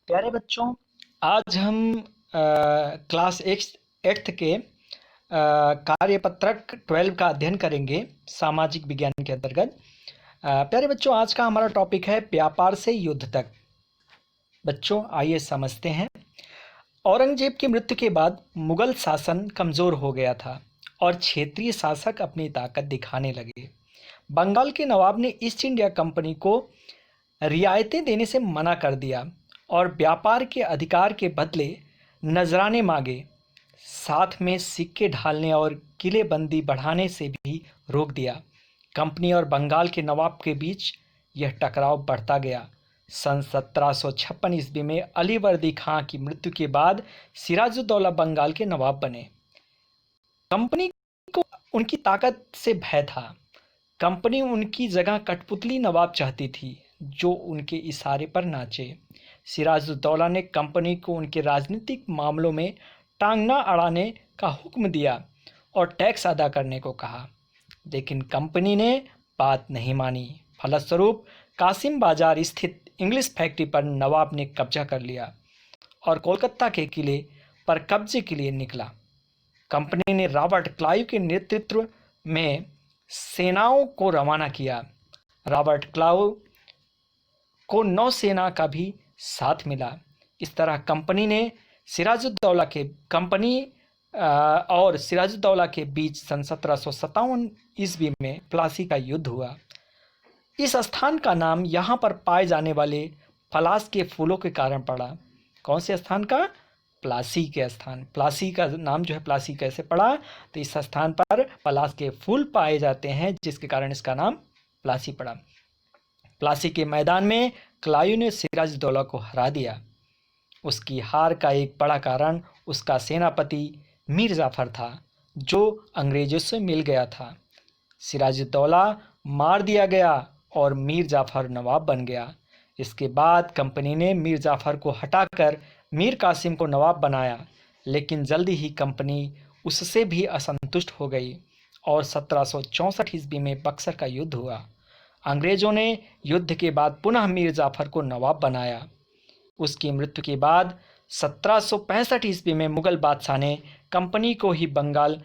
प्यारे बच्चों, आज हम क्लास एट्थ के कार्यपत्रक 12 का अध्ययन करेंगे सामाजिक विज्ञान के अंतर्गत। प्यारे बच्चों, आज का हमारा टॉपिक है व्यापार से युद्ध तक। बच्चों, आइए समझते हैं। औरंगजेब की मृत्यु के बाद मुगल शासन कमज़ोर हो गया था और क्षेत्रीय शासक अपनी ताकत दिखाने लगे। बंगाल के नवाब ने ईस्ट इंडिया कंपनी को रियायतें देने से मना कर दिया और व्यापार के अधिकार के बदले नजराने मांगे। साथ में सिक्के ढालने और किलेबंदी बढ़ाने से भी रोक दिया। कंपनी और बंगाल के नवाब के बीच यह टकराव बढ़ता गया। सन 1756 ईस्वी में अलीवर्दी खां की मृत्यु के बाद सिराजुद्दौला बंगाल के नवाब बने। कंपनी को उनकी ताकत से भय था। कंपनी उनकी जगह कठपुतली नवाब चाहती थी जो उनके इशारे पर नाचे। सिराजुद्दौला ने कंपनी को उनके राजनीतिक मामलों में टांग न अड़ाने का हुक्म दिया और टैक्स अदा करने को कहा, लेकिन कंपनी ने बात नहीं मानी। फलस्वरूप कासिम बाजार स्थित इंग्लिश फैक्ट्री पर नवाब ने कब्जा कर लिया और कोलकाता के किले पर कब्जे के लिए निकला। कंपनी ने रॉबर्ट क्लाइव के नेतृत्व में सेनाओं को रवाना किया। रॉबर्ट क्लाइव को नौसेना का भी साथ मिला। इस तरह कंपनी और सिराजुद्दौला के बीच सन 1757 ईस्वी में प्लासी का युद्ध हुआ। इस स्थान का नाम यहाँ पर पाए जाने वाले पलाश के फूलों के कारण पड़ा। कौन से स्थान का? प्लासी के स्थान। प्लासी का नाम जो है प्लासी कैसे पड़ा? तो इस स्थान पर पलाश के फूल पाए जाते हैं, जिसके कारण इसका नाम प्लासी पड़ा। प्लासी के मैदान में क्लाइव ने सिराजुद्दौला को हरा दिया। उसकी हार का एक बड़ा कारण उसका सेनापति मीर जाफर था, जो अंग्रेजों से मिल गया था। सिराजुद्दौला मार दिया गया और मीर जाफर नवाब बन गया। इसके बाद कंपनी ने मीर जाफर को हटाकर मीर कासिम को नवाब बनाया, लेकिन जल्दी ही कंपनी उससे भी असंतुष्ट हो गई और 1764 ईस्वी में बक्सर का युद्ध हुआ। अंग्रेजों ने युद्ध के बाद पुनः मीर जाफर को नवाब बनाया। उसकी मृत्यु के बाद 1765 ईस्वी में मुगल बादशाह ने कंपनी को ही बंगाल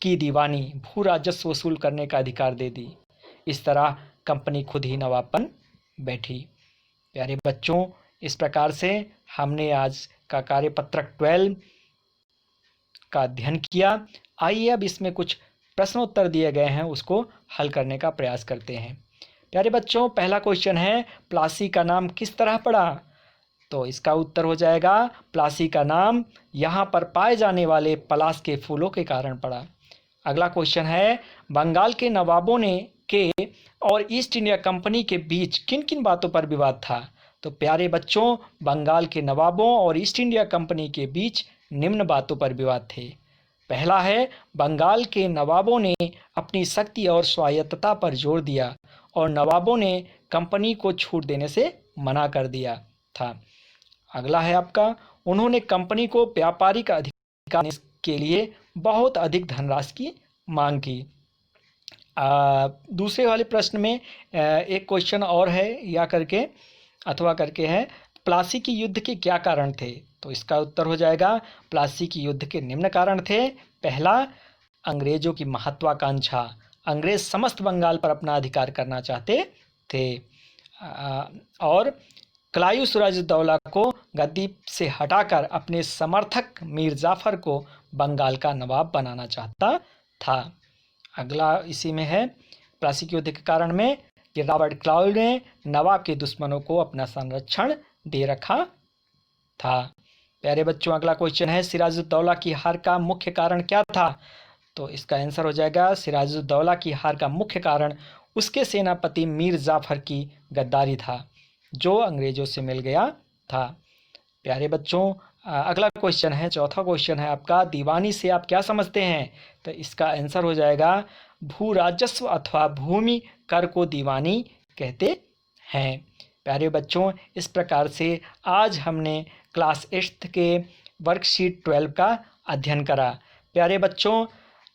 की दीवानी भू राजस्व वसूल करने का अधिकार दे दी। इस तरह कंपनी खुद ही नवाब बन बैठी। प्यारे बच्चों, इस प्रकार से हमने आज का कार्यपत्रक 12 का अध्ययन किया। आइए अब इसमें कुछ प्रश्नोत्तर दिए गए हैं, उसको हल करने का प्रयास करते हैं। प्यारे बच्चों, पहला क्वेश्चन है, प्लासी का नाम किस तरह पड़ा? तो इसका उत्तर हो जाएगा, प्लासी का नाम यहाँ पर पाए जाने वाले पलाश के फूलों के कारण पड़ा। अगला क्वेश्चन है, बंगाल के नवाबों ने के और ईस्ट इंडिया कंपनी के बीच किन किन बातों पर विवाद था? तो प्यारे बच्चों, बंगाल के नवाबों और ईस्ट इंडिया कंपनी के बीच निम्न बातों पर विवाद थे। पहला है, बंगाल के नवाबों ने अपनी शक्ति और स्वायत्तता पर जोर दिया और नवाबों ने कंपनी को छूट देने से मना कर दिया था। अगला है आपका, उन्होंने कंपनी को व्यापारिक अधिकार के लिए बहुत अधिक धनराशि की मांग की। दूसरे वाले प्रश्न में एक क्वेश्चन और है, या करके अथवा करके है, प्लासी की युद्ध के क्या कारण थे? तो इसका उत्तर हो जाएगा, प्लासी की युद्ध के निम्न कारण थे। पहला, अंग्रेजों की महत्वाकांक्षा। अंग्रेज समस्त बंगाल पर अपना अधिकार करना चाहते थे और क्लाइव सिराजुद्दौला को गद्दी से हटाकर अपने समर्थक मीर जाफर को बंगाल का नवाब बनाना चाहता था। अगला इसी में है, प्लासी के युद्ध के कारण में कि रॉबर्ट क्लाइव ने नवाब के दुश्मनों को अपना संरक्षण दे रखा था। प्यारे बच्चों, अगला क्वेश्चन है, सिराजुद्दौला की हार का मुख्य कारण क्या था? तो इसका आंसर हो जाएगा, सिराजुद्दौला की हार का मुख्य कारण उसके सेनापति मीर जाफर की गद्दारी था, जो अंग्रेजों से मिल गया था। प्यारे बच्चों, अगला क्वेश्चन है, चौथा क्वेश्चन है आपका, दीवानी से आप क्या समझते हैं? तो इसका आंसर हो जाएगा, भू राजस्व अथवा भूमि कर को दीवानी कहते हैं। प्यारे बच्चों, इस प्रकार से आज हमने क्लास 8 के वर्कशीट 12 का अध्ययन करा। प्यारे बच्चों,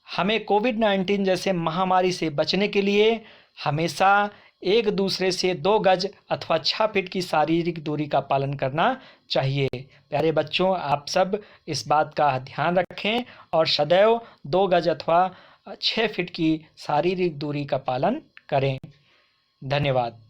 हमें कोविड-19 जैसे महामारी से बचने के लिए हमेशा एक दूसरे से 2 गज अथवा 6 फीट की शारीरिक दूरी का पालन करना चाहिए। प्यारे बच्चों, आप सब इस बात का ध्यान रखें और सदैव 2 गज अथवा 6 फीट की शारीरिक दूरी का पालन करें। धन्यवाद।